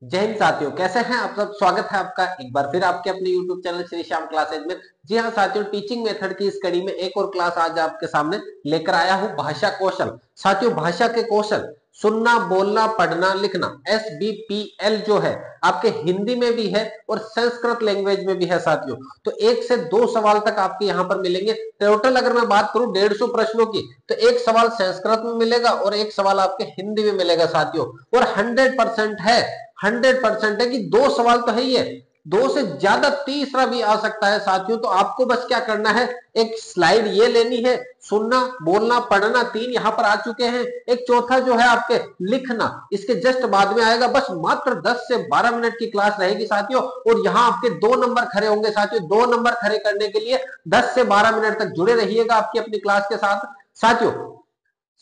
जय हिंद साथियों, कैसे हैं आप सब। स्वागत है आपका एक बार फिर आपके अपने YouTube channel Shri Shyam classes में। जी हाँ साथियों, टीचिंग मेथड की इस कड़ी में एक और क्लास आज आपके सामने लेकर आया हूं। भाषा कौशल। साथियों, भाषा के कौशल सुनना, बोलना, पढ़ना, लिखना, SBPL जो है आपके हिंदी में भी है और संस्कृत लैंग्वेज में भी है साथियों। तो 1 से 2 सवाल तक आपके यहाँ पर मिलेंगे। टोटल अगर मैं बात करूं 150 प्रश्नों की, तो एक सवाल संस्कृत में मिलेगा और एक सवाल आपके हिंदी में मिलेगा साथियों। और 100% है, 100% है कि 2 सवाल तो है ही है, 2 से ज्यादा तीसरा भी आ सकता है साथियों। तो आपको बस क्या करना है, एक स्लाइड ये लेनी है, सुनना, बोलना, पढ़ना 3 यहां पर आ चुके हैं, एक चौथा जो है आपके लिखना इसके जस्ट बाद में आएगा। बस मात्र 10 से 12 मिनट की क्लास रहेगी साथियों। और यहां आपके 2 नंबर खड़े होंगे साथियों। 2 नंबर खड़े करने के लिए 10 से 12 मिनट तक जुड़े रहिएगा आपकी अपनी क्लास के साथ साथियों।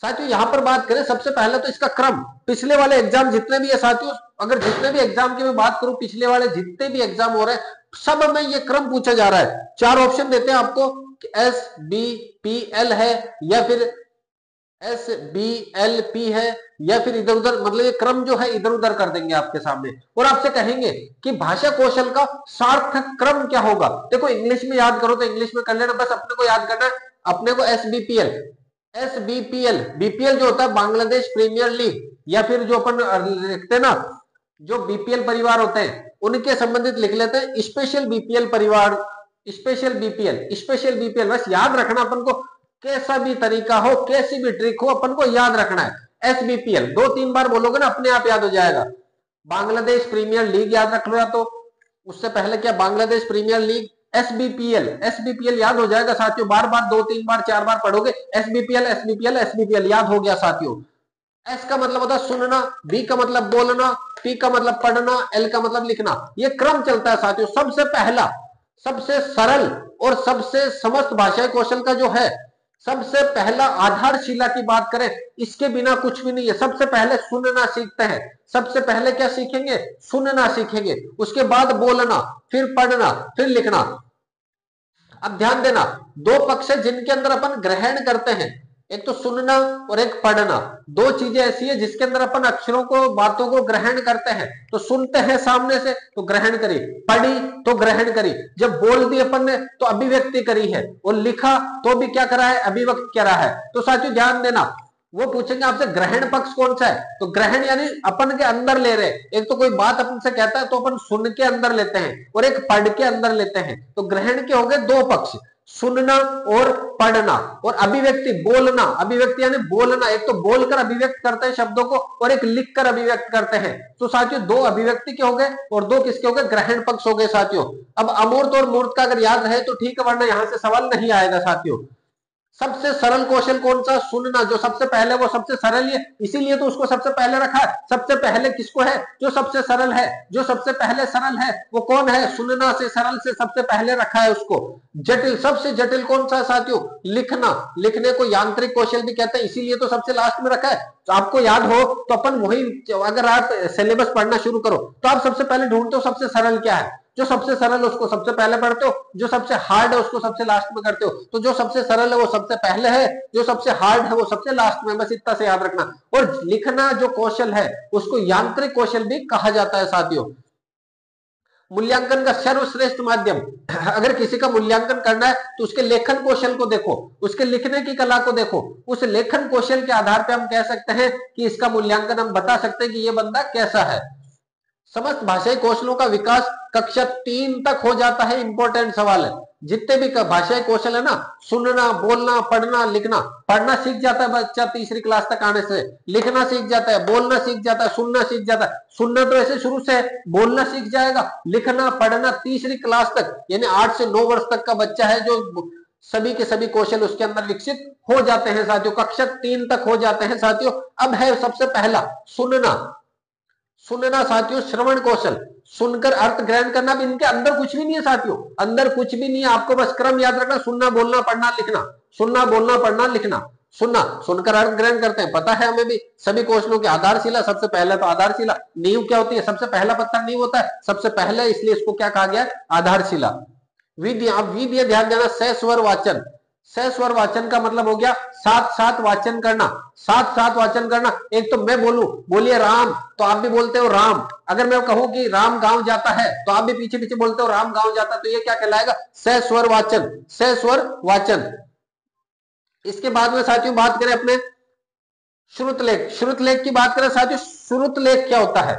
साथियों यहां पर बात करें सबसे पहले तो इसका क्रम, पिछले वाले एग्जाम जितने भी है साथियों, अगर जितने भी एग्जाम की मैं बात करूं, पिछले वाले जितने भी एग्जाम हो रहे हैं सब में ये क्रम पूछा जा रहा है। 4 ऑप्शन देते हैं आपको, SBPL है या फिर SBLP है या फिर इधर उधर, मतलब ये क्रम जो है इधर उधर कर देंगे आपके सामने और आपसे कहेंगे कि भाषा कौशल का सार्थक क्रम क्या होगा। देखो इंग्लिश में याद करो तो इंग्लिश में कर लेना, बस अपने को याद करना है अपने को SBPL BPL जो होता है बांग्लादेश प्रीमियर लीग, या फिर जो अपन लिखते हैं ना, जो BPL परिवार होते हैं उनके संबंधित लिख लेते हैं स्पेशल BPL परिवार, स्पेशल BPL बस याद रखना अपन को। कैसा भी तरीका हो, कैसी भी ट्रिक हो, अपन को याद रखना है। SBPL 2-3 बार बोलोगे ना अपने आप याद हो जाएगा। बांग्लादेश प्रीमियर लीग याद रख लो, या तो उससे पहले क्या बांग्लादेश प्रीमियर लीग, एसबीपीएल याद हो जाएगा साथियों। बार बार 2-3 बार 4 बार पढ़ोगे एसबीपीएल याद हो गया साथियों। एस का मतलब होता है सुनना, बी का मतलब बोलना, पी का मतलब पढ़ना, एल का मतलब लिखना। ये क्रम चलता है साथियों। सबसे पहला, सबसे सरल और सबसे समस्त भाषाई कौशल का जो है, सबसे पहला आधारशिला की बात करें, इसके बिना कुछ भी नहीं है। सबसे पहले सुनना सीखते हैं। सबसे पहले क्या सीखेंगे, सुनना सीखेंगे, उसके बाद बोलना, फिर पढ़ना, फिर लिखना। अब ध्यान देना, 2 पक्ष है जिनके अंदर अपन ग्रहण करते हैं, एक तो सुनना और एक पढ़ना। 2 चीजें ऐसी है जिसके अंदर अपन अक्षरों को, बातों को ग्रहण करते हैं। तो सुनते हैं सामने से तो ग्रहण करी, पढ़ी तो ग्रहण करी, जब बोल दी अपन ने तो अभिव्यक्ति करी है, और लिखा तो भी क्या करा है, अभिव्यक्त करा है। तो साथियों ध्यान देना, वो पूछेंगे आपसे ग्रहण पक्ष कौन सा है, तो ग्रहण यानी अपन के अंदर ले रहे। एक तो कोई बात अपन से कहता है तो अपन सुन के अंदर लेते हैं और एक पढ़ के अंदर लेते हैं। तो ग्रहण के हो गए 2 पक्ष, सुनना और पढ़ना। और अभिव्यक्ति, बोलना, अभिव्यक्ति यानी बोलना, एक तो बोलकर अभिव्यक्त करते हैं शब्दों को और एक लिखकर अभिव्यक्त करते हैं। तो साथियों 2 अभिव्यक्ति के हो गए और 2 किसके हो गए, ग्रहण पक्ष हो गए साथियों। अब अमूर्त और मूर्त का अगर याद रहे तो ठीक है, वरना यहां से सवाल नहीं आएगा साथियों। सबसे सरल कौशल कौन सा, सुनना, जो सबसे पहले वो सबसे सरल है, इसीलिए तो उसको सबसे पहले रखा है। सबसे पहले किसको है, जो सबसे सरल है, जो सबसे पहले सरल है वो कौन है, सुनना से सरल से सबसे पहले रखा है उसको। जटिल, सबसे जटिल कौन सा साथियों, लिखना, लिखने को यांत्रिक कौशल भी कहते हैं, इसीलिए तो सबसे लास्ट में रखा है। तो आपको याद हो तो अपन वही, अगर आप सिलेबस पढ़ना शुरू करो तो आप सबसे पहले ढूंढते हो सबसे सरल क्या है, जो सबसे सरल है उसको सबसे पहले पढ़ते हो, जो सबसे हार्ड है उसको सबसे लास्ट में करते हो। तो जो सबसे सरल है वो सबसे पहले है, जो सबसे हार्ड है वो सबसे लास्ट में, बस इतना से याद रखना। और लिखना जो कौशल है उसको यांत्रिक कौशल भी कहा जाता है साथियों। मूल्यांकन का सर्वश्रेष्ठ माध्यम, अगर किसी का मूल्यांकन करना है तो उसके लेखन कौशल को देखो, उसके लिखने की कला को देखो। उस लेखन कौशल के आधार पर हम कह सकते हैं कि इसका मूल्यांकन, हम बता सकते हैं कि ये बंदा कैसा है। समस्त भाषाई कौशलों का विकास कक्षा 3 तक हो जाता है। इंपॉर्टेंट सवाल है, जितने भी भाषाई कौशल है ना, सुनना, बोलना, पढ़ना, लिखना, पढ़ना सीख जाता है बच्चा तीसरी क्लास तक आने से, लिखना सीख जाता है, बोलना सीख जाता है, सुनना सीख जाता है। सुनना तो ऐसे शुरू से है, बोलना सीख जाएगा, लिखना पढ़ना तीसरी क्लास तक, यानी 8 से 9 वर्ष तक का बच्चा है, जो सभी के सभी कौशल उसके अंदर विकसित हो जाते हैं साथियों, कक्षा 3 तक हो जाते हैं साथियों। अब है सबसे पहला सुनना, सुनना साथियों, श्रवण कौशल, सुनकर अर्थ ग्रहण करना। भी इनके अंदर कुछ भी नहीं है साथियों, अंदर कुछ भी नहीं है, आपको बस क्रम याद रखना, सुनना, बोलना, पढ़ना, लिखना, सुनना, बोलना, पढ़ना, लिखना। सुनना, सुनकर अर्थ ग्रहण करते हैं, पता है हमें भी। सभी कौशलों की आधारशिला, सबसे पहले तो आधारशिला, नींव क्या होती है, सबसे पहला पत्थर नींव होता है, सबसे पहले, इसलिए इसको क्या कहा गया, आधारशिला। विधि, आप विधि ध्यान देना, सस्वर वाचन, सह स्वर वाचन का मतलब हो गया साथ साथ वाचन करना, साथ साथ वाचन करना। एक तो मैं बोलूं, बोलिए राम, तो आप भी बोलते हो राम। अगर मैं कहूं कि राम गांव जाता है, तो आप भी पीछे पीछे बोलते हो राम गांव जाता, तो ये क्या कहलाएगा? सह स्वर वाचन, सह स्वर वाचन। इसके बाद में साथियों बात करें अपने श्रुत लेख। श्रुत लेख की बात करें साथियों, श्रुत लेख क्या होता है?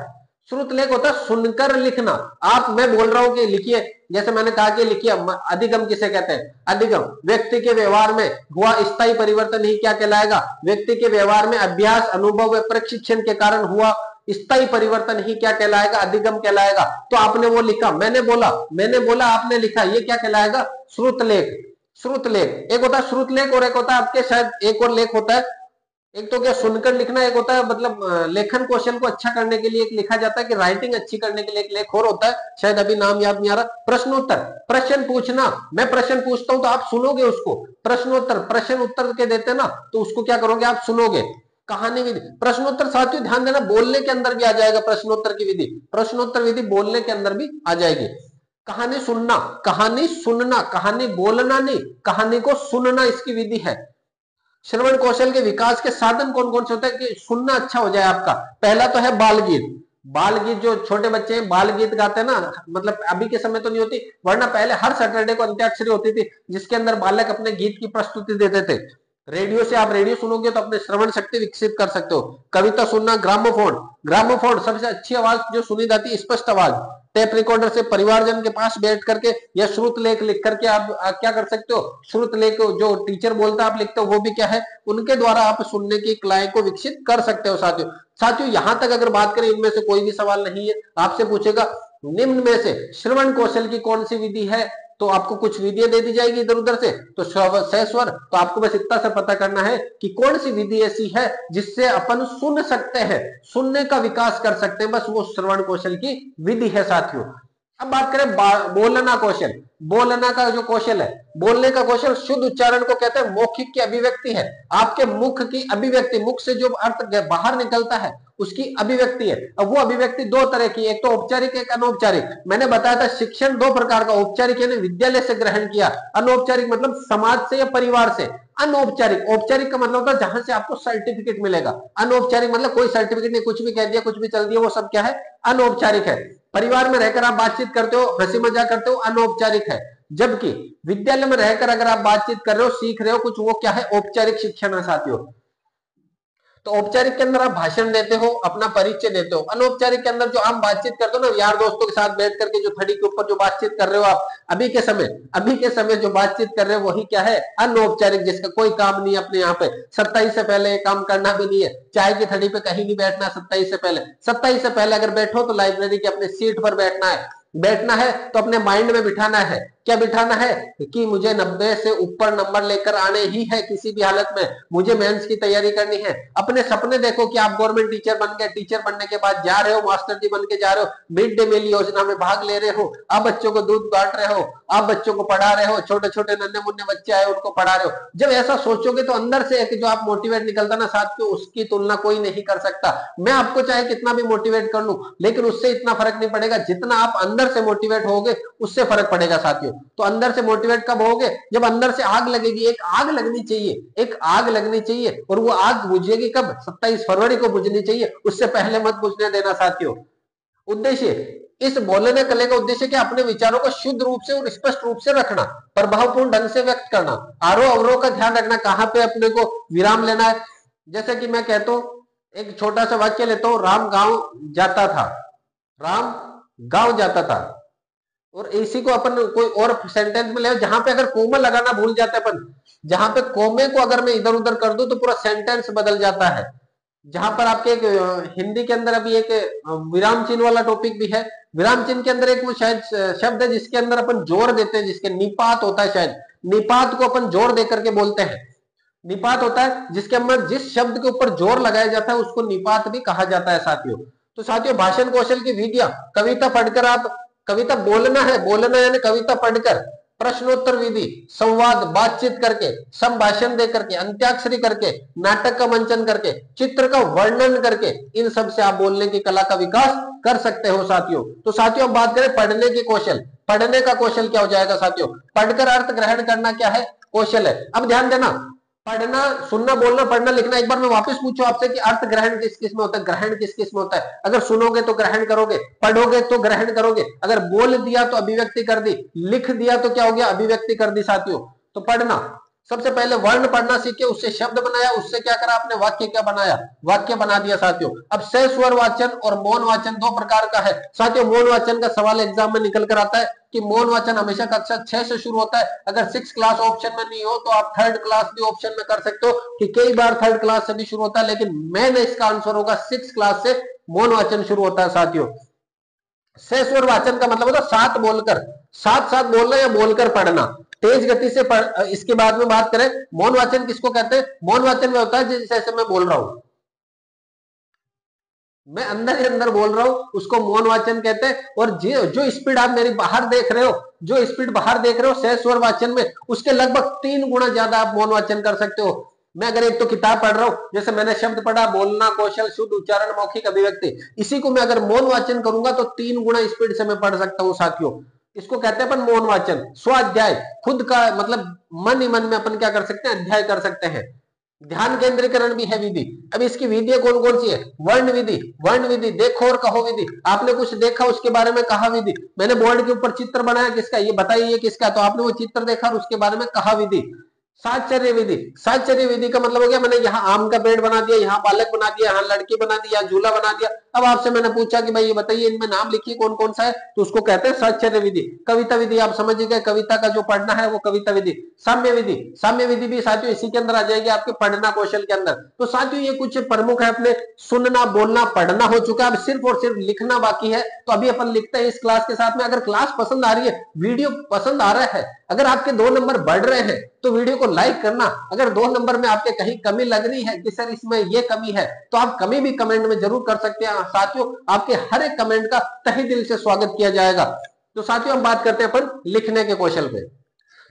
श्रुत लेख होता है सुनकर लिखना। आप, मैं बोल रहा हूं कि लिखिए, जैसे मैंने कहा कि लिखिए। अधिगम किसे कहते हैं? अधिगम व्यक्ति के व्यवहार में हुआ स्थायी परिवर्तन ही क्या कहलाएगा? व्यक्ति के व्यवहार में अभ्यास, अनुभव व प्रशिक्षण के कारण हुआ स्थायी परिवर्तन ही क्या कहलाएगा? अधिगम कहलाएगा। तो आपने वो लिखा, मैंने बोला आपने लिखा, ये क्या कहलाएगा? श्रुत लेख। श्रुत लेख एक होता है श्रुत लेख, और एक होता है आपके शायद एक और लेख होता है। एक तो क्या सुनकर लिखना, एक होता है मतलब लेखन कौशल को अच्छा करने के लिए एक लिखा जाता है कि राइटिंग अच्छी करने के लिए एक लेख और होता है, शायद अभी नाम याद नहीं आ रहा। प्रश्नोत्तर, प्रश्न पूछना। मैं प्रश्न पूछता हूं तो आप सुनोगे उसको। प्रश्नोत्तर, प्रश्न उत्तर के देते ना, तो उसको क्या करोगे? आप सुनोगे। कहानी विधि, प्रश्नोत्तर साथियों ध्यान देना, बोलने के अंदर भी आ जाएगा प्रश्नोत्तर की विधि। प्रश्नोत्तर विधि बोलने के अंदर भी आ जाएगी। कहानी सुनना, कहानी सुनना, कहानी बोलना नहीं, कहानी को सुनना इसकी विधि है। श्रवण कौशल के विकास के साधन कौन कौन से होते हैं कि सुनना अच्छा हो जाए आपका? पहला तो है बाल गीत। बाल गीत, जो छोटे बच्चे हैं बाल गीत गाते हैं ना, मतलब अभी के समय तो नहीं होती, वरना पहले हर सैटरडे को अंत्याक्षरी होती थी, जिसके अंदर बालक अपने गीत की प्रस्तुति देते थे। रेडियो से आप रेडियो सुनोगे तो अपने श्रवण शक्ति विकसित कर सकते हो। कविता सुनना, ग्रामोफोन, ग्रामोफोन सबसे अच्छी आवाज जो सुनी जाती है, स्पष्ट आवाज। टेप रिकॉर्डर से परिवारजन के पास बैठ करके या श्रुत लेख लिख करके आप क्या कर सकते हो? श्रुत लेख जो टीचर बोलता है आप लिखते हो, वो भी क्या है? उनके द्वारा आप सुनने की कलाएं को विकसित कर सकते हो साथियों। साथियों यहां तक अगर बात करें, इनमें से कोई भी सवाल नहीं है, आपसे पूछेगा निम्न में से श्रवण कौशल की कौन सी विधि है, तो आपको कुछ विधियां दे दी जाएगी इधर उधर से, तो सह स्वर, तो आपको बस इतना सा पता करना है कि कौन सी विधि ऐसी है जिससे अपन सुन सकते हैं, सुनने का विकास कर सकते हैं, बस वो श्रवण कौशल की विधि है साथियों। अब बात करें बोलना कौशल। बोलना का जो कौशल है, बोलने का कौशल शुद्ध उच्चारण को कहते हैं। मौखिक की अभिव्यक्ति है, आपके मुख की अभिव्यक्ति, मुख से जो अर्थ बाहर निकलता है उसकी अभिव्यक्ति है। अब वो अभिव्यक्ति दो तरह की, एक तो औपचारिक, एक अनौपचारिक। मैंने बताया था शिक्षण दो प्रकार का, औपचारिक यानी विद्यालय से ग्रहण किया, अनौपचारिक मतलब समाज से या परिवार से। अनौपचारिक, औपचारिक का मतलब होता है जहां से आपको सर्टिफिकेट मिलेगा, अनौपचारिक मतलब कोई सर्टिफिकेट नहीं, कुछ भी कह दिया, कुछ भी चल दिया, वो सब क्या है? अनौपचारिक है। परिवार में रहकर आप बातचीत करते हो, हंसी मजाक करते हो, अनौपचारिक है। जबकि विद्यालय में रहकर अगर आप बातचीत कर रहे हो, सीख रहे हो कुछ, वो क्या है? औपचारिक शिक्षण है साथियों। तो औपचारिक के अंदर आप भाषण देते हो, अपना परिचय देते हो। अनौपचारिक के अंदर जो आप बातचीत करते हो ना, यार दोस्तों के साथ बैठ करके जो थड़ी के ऊपर जो बातचीत कर रहे हो आप अभी के समय जो बातचीत कर रहे हो, वही क्या है? अनौपचारिक, जिसका कोई काम नहीं है अपने यहाँ पे। 27 से पहले काम करना भी नहीं है, चाय की थड़ी पे कहीं नहीं बैठना 27 से पहले। 27 से पहले अगर बैठो तो लाइब्रेरी की अपनी सीट पर बैठना है। बैठना है तो अपने माइंड में बिठाना है, क्या बिठाना है? कि मुझे 90 से ऊपर नंबर लेकर आने ही है किसी भी हालत में, मुझे मेंस की तैयारी करनी है। अपने सपने देखो कि आप गवर्नमेंट टीचर बन गए, टीचर बनने के बाद जा रहे हो, मास्टर जी बन के जा रहे हो, मिड डे मील योजना में भाग ले रहे हो, आप बच्चों को दूध बांट रहे हो, आप बच्चों को पढ़ा रहे हो, छोटे छोटे नन्हे मुन्ने बच्चे आए उनको पढ़ा रहे हो। जब ऐसा सोचोगे तो अंदर से एक जो आप मोटिवेट निकलता ना साथियों, उसकी तुलना कोई नहीं कर सकता। मैं आपको चाहे कितना भी मोटिवेट कर लूं, लेकिन उससे इतना फर्क नहीं पड़ेगा जितना आप अंदर से मोटिवेट होगे, उससे फर्क पड़ेगा साथियों। तो अंदर से मोटिवेट कब होगे? जब अंदर से आग लगेगी। एक आग लगनी चाहिए, एक आग लगनी चाहिए, और वो आग बुझेगी कब? 27 फरवरी को बुझनी चाहिए, उससे पहले मत बुझने देना साथियों। उद्देश्य, इस बोलने कले का उद्देश्य क्या? अपने विचारों को शुद्ध रूप से और स्पष्ट रूप से रखना, प्रभावपूर्ण ढंग से व्यक्त करना, आरोह अवरोह का ध्यान रखना, कहां पे अपने को विराम लेना है। जैसे कि मैं कहता हूं, एक छोटा सा वाक्य लेता हूं, राम गांव जाता था, राम गांव जाता था, और इसी को अपन कोई और सेंटेंस में ले, जहां पे अगर कोमा लगाना भूल जाते हैं अपन, जहां पे कोमे को अगर मैं इधर उधर कर दूं तो पूरा सेंटेंस बदल जाता है। जहां पर आपके एक हिंदी के अंदर अभी एक विराम चिन्ह वाला टॉपिक भी है। विराम चिन्ह के अंदर एक वो शायद शब्द है जिसके अंदर अपन जोर देते हैं, जिसके निपात होता है, शायद निपात को अपन जोर दे करके बोलते हैं। निपात होता है जिसके अंदर जिस शब्द के ऊपर जोर लगाया जाता है उसको निपात भी कहा जाता है साथियों। तो साथियों भाषण कौशल की विधियां, कविता पढ़कर आप, कविता बोलना है, बोलना यानी कविता पढ़कर, प्रश्नोत्तर विधि, संवाद, बातचीत करके, संभाषण दे करके, अंत्याक्षरी करके, नाटक का मंचन करके, चित्र का वर्णन करके, इन सब से आप बोलने की कला का विकास कर सकते हो साथियों। तो साथियों अब बात करें पढ़ने के कौशल। पढ़ने का कौशल क्या हो जाएगा साथियों? पढ़कर अर्थ ग्रहण करना क्या है? कौशल है। अब ध्यान देना, पढ़ना, सुनना, बोलना, पढ़ना, लिखना। एक बार मैं वापस पूछूं आपसे कि अर्थ ग्रहण किस किस में होता है, ग्रहण किस किस में होता है? अगर सुनोगे तो ग्रहण करोगे, पढ़ोगे तो ग्रहण करोगे, अगर बोल दिया तो अभिव्यक्ति कर दी, लिख दिया तो क्या हो गया, अभिव्यक्ति कर दी साथियों। तो पढ़ना, सबसे पहले वर्ण पढ़ना सीखे, उससे शब्द बनाया, उससे क्या करा आपने, वाक्य क्या बनाया, वाक्य बना दिया साथियों। अब सह स्वर वाचन और मौन वाचन दो प्रकार का है साथियों। मौन वाचन का सवाल एग्जाम में निकल कर आता है कि मौन वाचन हमेशा कक्षा 6 से शुरू होता है। अगर 6 क्लास ऑप्शन में नहीं हो तो आप 3rd क्लास भी ऑप्शन में कर सकते हो, कि कई बार 3rd क्लास से भी शुरू होता है, लेकिन मेन इसका आंसर होगा 6 क्लास से मौन वाचन शुरू होता है साथियों। सह स्वर वाचन का मतलब होता है साथ बोलकर, साथ साथ बोलना या बोलकर पढ़ना, तेज गति से इसके बाद में बात करें मौन वाचन किसको कहते हैं। मौन वाचन में होता है जैसे मैं बोल रहा हूं, मैं अंदर ही अंदर बोल रहा हूं, उसको मौन वाचन कहते हैं। और जो स्पीड आप मेरी बाहर देख रहे हो, जो स्पीड बाहर देख रहे हो सह स्वर वाचन में, उसके लगभग 3 गुना ज्यादा आप मौन वाचन कर सकते हो। मैं अगर एक तो किताब पढ़ रहा हूं, जैसे मैंने शब्द पढ़ा, बोलना कौशल, शुद्ध उच्चारण, मौखिक अभिव्यक्ति, इसी को मैं अगर मौन वाचन करूंगा तो 3 गुना स्पीड से मैं पढ़ सकता हूं साथियों। इसको कहते हैं अपन मौन वाचन। स्वाध्याय, खुद का मतलब मन ही मन में अपन क्या कर सकते हैं, अध्याय कर सकते हैं। ध्यान केंद्रीकरण भी है विधि। अब इसकी विधि कौन कौन सी है, वर्ण विधि, वर्ण विधि, देखो और कहो विधि, आपने कुछ देखा उसके बारे में कहा विधि। मैंने बोर्ड के ऊपर चित्र बनाया, किसका, ये बताइए किसका, तो आपने वो चित्र देखा और उसके बारे में कहा विधि। साहचर्य विधि, साहचर्य विधि का मतलब हो गया मैंने यहाँ आम का पेड़ बना दिया, यहाँ बालक बना दिया, यहाँ लड़की बना दिया, झूला बना दिया। अब आपसे मैंने पूछा कि भाई ये बताइए इनमें नाम लिखिए कौन कौन सा है, तो उसको कहते हैं साहचर्य विधि। कविता विधि, आप समझ गए, कविता का जो पढ़ना है वो कविता विधि। साम्य विधि, साम्य विधि भी साथियों इसी के अंदर आ जाएगी, आपके पढ़ना कौशल के अंदर। तो साथियों ये कुछ प्रमुख है अपने, सुनना, बोलना, पढ़ना हो चुका है, अब सिर्फ और सिर्फ लिखना बाकी है। तो अभी अपन लिखते हैं इस क्लास के साथ में। अगर क्लास पसंद आ रही है, वीडियो पसंद आ रहा है, अगर आपके 2 नंबर बढ़ रहे हैं तो वीडियो को लाइक करना। अगर 2 नंबर में आपके कहीं कमी लग रही है कि सर इसमें ये कमी है, तो आप कमी भी कमेंट में जरूर कर सकते हैं साथियों। आपके हर एक कमेंट का तहे दिल से स्वागत किया जाएगा। तो साथियों हम बात करते हैं अपन लिखने के कौशल पे।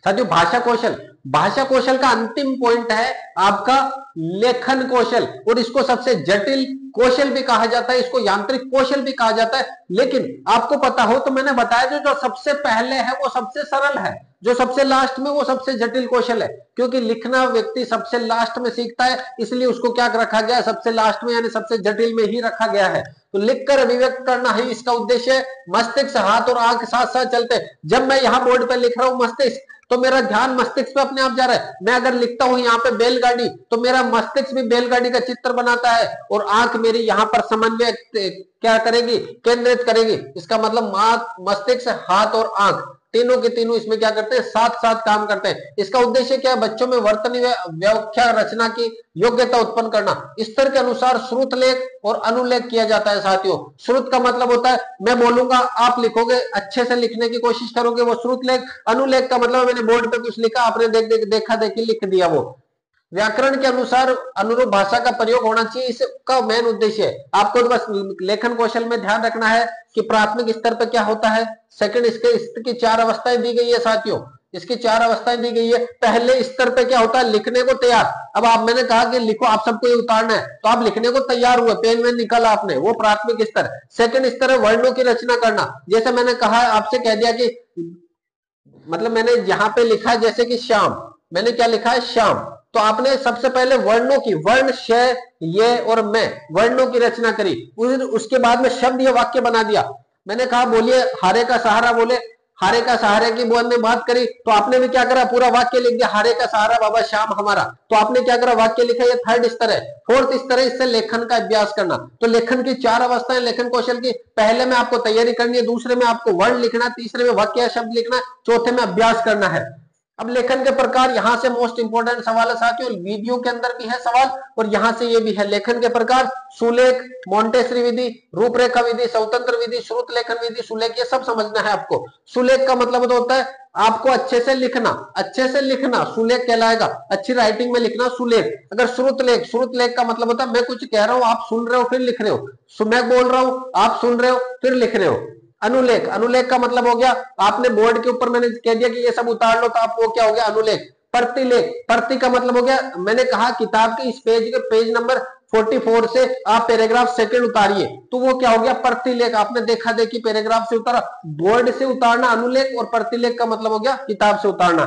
साथियों भाषा कौशल, भाषा कौशल का अंतिम पॉइंट है आपका लेखन कौशल, और इसको सबसे जटिल कौशल भी कहा जाता है, इसको यांत्रिक कौशल भी कहा जाता है। लेकिन आपको पता हो तो मैंने बताया जो सबसे पहले है वो सबसे सरल है, जो सबसे लास्ट में वो सबसे जटिल कौशल है। क्योंकि लिखना व्यक्ति सबसे लास्ट में सीखता है, इसलिए उसको क्या रखा गया है, सबसे लास्ट में, यानी सबसे जटिल में ही रखा गया है। तो लिखकर अभिव्यक्त करना ही इसका उद्देश्य है। मस्तिष्क, हाथ और आंख साथ साथ चलते हैं। जब मैं यहाँ बोर्ड पे लिख रहा हूँ मस्तिष्क, तो मेरा ध्यान मस्तिष्क पे अपने आप जा रहा है। मैं अगर लिखता हूं यहाँ पे बैलगाड़ी, तो मेरा मस्तिष्क भी बैलगाड़ी का चित्र बनाता है, और आंख मेरी यहाँ पर समन्वय क्या करेगी, केंद्रित करेगी। इसका मतलब मस्तिष्क, हाथ और आंख तीनों के तीनों इसमें क्या करते हैं, साथ साथ काम करते हैं। इसका उद्देश्य क्या है, बच्चों में वर्तनी व्याख्या रचना की योग्यता उत्पन्न करना। स्तर के अनुसार श्रुत लेख और अनुलेख किया जाता है साथियों। श्रुत का मतलब होता है मैं बोलूंगा, आप लिखोगे, अच्छे से लिखने की कोशिश करोगे, वो श्रुत लेख। अनुलेख का मतलब मैंने बोर्ड पे कुछ लिखा, आपने देखा देखी लिख दिया वो। व्याकरण के अनुसार अनुरूप भाषा का प्रयोग होना चाहिए, इसका मेन उद्देश्य है। आपको तो बस लेखन कौशल में ध्यान रखना है कि प्राथमिक स्तर पर क्या होता है, सेकंड स्तर की 4 अवस्थाएं दी गई है साथियों, इसकी 4 अवस्थाएं दी गई है। पहले स्तर पे क्या होता है, लिखने को तैयार। अब आप, मैंने कहा कि लिखो, आप सबको ये उतारना है, तो आप लिखने को तैयार हुए, पेन में निकाला आपने, वो प्राथमिक स्तर। सेकंड स्तर है वर्णों की रचना करना। जैसे मैंने कहा, आपसे कह दिया कि मतलब मैंने यहाँ पे लिखा है जैसे कि श्याम, मैंने क्या लिखा है, श्याम। तो आपने सबसे पहले वर्णों की, वर्ण, श, ये और मैं, वर्णों की रचना करी। उसके बाद में शब्द या वाक्य बना दिया। मैंने कहा बोलिए हारे का सहारा, बोले हारे का सहारे की बोल में बात करी, तो आपने भी क्या करा, पूरा वाक्य लिख दिया, हारे का सहारा बाबा श्याम हमारा। तो आपने क्या करा, वाक्य लिखा। ये 3rd स्तर है। 4th स्तर है इससे लेखन का अभ्यास करना। तो लेखन की 4 अवस्थाएं लेखन कौशल की। पहले में आपको तैयारी करनी है, दूसरे में आपको वर्ण लिखना, तीसरे में वाक्य या शब्द लिखना, चौथे में अभ्यास करना है। अब लेखन के प्रकार, यहां से मोस्ट इंपोर्टेंट सवाल है साथियों, वीडियो के अंदर भी है सवाल और यहां से ये भी है। लेखन के प्रकार, सुलेख, मोंटेसरी विधि, रूपरेखा विधि, स्वतंत्र विधि, श्रुत लेखन विधि, सुलेख, ये सब समझना है आपको। सुलेख का मतलब होता है आपको अच्छे से लिखना, अच्छे से लिखना सुलेख कहलाएगा, अच्छी राइटिंग में लिखना सुलेख। अगर श्रुत लेख, श्रुत लेख का मतलब होता है मैं कुछ कह रहा हूं, आप सुन रहे हो फिर लिख रहे हो, मैं बोल रहा हूं, आप सुन रहे हो फिर लिख रहे हो। अनुलेख, अनुलेख का मतलब हो गया आपने बोर्ड के ऊपर मैंने कह दिया कि ये सब उतार लो, तो आप वो क्या हो गया, अनुलेख। प्रतिलेख, प्रति का मतलब हो गया, मैंने कहा किताब के इस पेज के पेज नंबर 44 से आप पैराग्राफ सेकंड उतारिए, तो वो क्या हो गया, प्रतिलेख। आपने देखा देखी पैराग्राफ से उतारा, बोर्ड से उतारना अनुलेख, और प्रतिलेख का मतलब हो गया किताब से उतारना।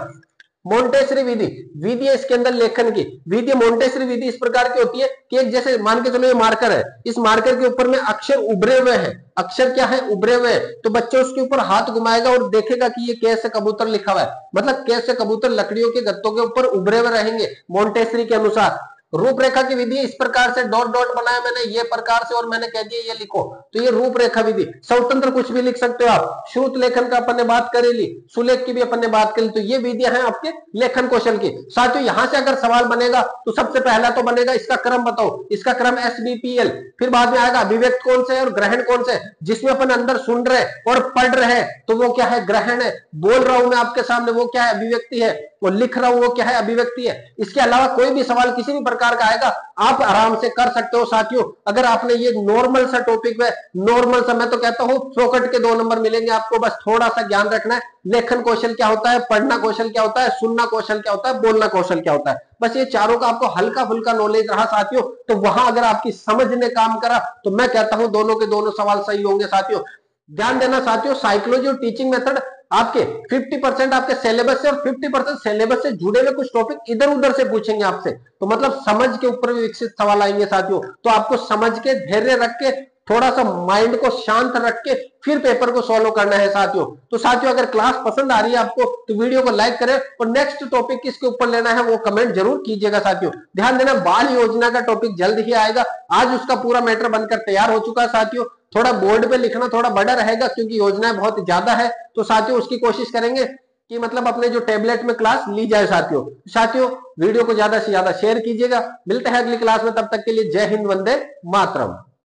मोंटेसरी विधि, विधि है इसके अंदर लेखन की विधि। मोंटेसरी विधि इस प्रकार की होती है कि एक जैसे मान के चलो ये मार्कर है, इस मार्कर के ऊपर में अक्षर उभरे हुए हैं, अक्षर क्या है उभरे हुए, तो बच्चा उसके ऊपर हाथ घुमाएगा और देखेगा कि ये कैसे कबूतर लिखा हुआ है, मतलब कैसे कबूतर लकड़ियों के गत्तों के ऊपर उभरे हुए रहेंगे मोंटेसरी के अनुसार। रूपरेखा की विधि इस प्रकार से डॉट डॉट बनाया मैंने ये प्रकार से और मैंने कह दिया ये लिखो, तो ये रूपरेखा विधि। स्वतंत्र कुछ भी लिख सकते हो आप। श्रुत लेखन का अपन ने बात करी ली, सुलेख की भी अपन ने बात करी, तो ये विधियां हैं आपके लेखन कौशल की। साथियों यहां से अगर सवाल बनेगा तो सबसे पहला तो बनेगा इसका क्रम बताओ, इसका क्रम SBPL, फिर बाद में आएगा अभिव्यक्त कौन से है और ग्रहण कौन से है। जिसमें अपन अंदर सुन रहे और पढ़ रहे हैं तो वो क्या है ग्रहण है, बोल रहा हूं मैं आपके सामने वो क्या है अभिव्यक्ति है, वो लिख रहा हूं वो क्या है अभिव्यक्ति है। इसके अलावा कोई भी सवाल किसी भी प्रकार का आएगा आप आराम से कर सकते हो साथियों। अगर आपने ये नॉर्मल सा टॉपिक है, नॉर्मल सा, मैं तो कहता हूं चौकट के 2 नंबर मिलेंगे आपको, बस थोड़ा सा ज्ञान रखना है। लेखन कौशल क्या होता है, पढ़ना कौशल क्या होता है, सुनना कौशल क्या होता है, बोलना कौशल क्या होता है, बस ये चारों का आपको हल्का फुल्का नॉलेज रहा साथियों, तो वहां अगर आपकी समझ ने काम करा तो मैं कहता हूं दोनों के दोनों सवाल सही होंगे साथियों। ध्यान देना साथियों, साइकोलॉजी और टीचिंग मेथड आपके 50% आपके सिलेबस से और 50% सिलेबस से जुड़े हुए कुछ टॉपिक इधर उधर से पूछेंगे आपसे, तो मतलब समझ के ऊपर भी विकसित सवाल आएंगे साथियों। तो आपको समझ के धैर्य रख के थोड़ा सा माइंड को शांत रख के फिर पेपर को सॉल्व करना है साथियों। तो साथियों अगर क्लास पसंद आ रही है आपको तो वीडियो को लाइक करें और नेक्स्ट टॉपिक किसके ऊपर लेना है वो कमेंट जरूर कीजिएगा साथियों। ध्यान देना बाल योजना का टॉपिक जल्द ही आएगा, आज उसका पूरा मैटर बनकर तैयार हो चुका है साथियों। थोड़ा बोर्ड पे लिखना थोड़ा बड़ा रहेगा क्योंकि योजनाएं बहुत ज्यादा है, तो साथियों उसकी कोशिश करेंगे कि मतलब अपने जो टेबलेट में क्लास ली जाए साथियों। साथियों वीडियो को ज्यादा से ज्यादा शेयर कीजिएगा। मिलते हैं अगली क्लास में, तब तक के लिए जय हिंद, वंदे मातरम।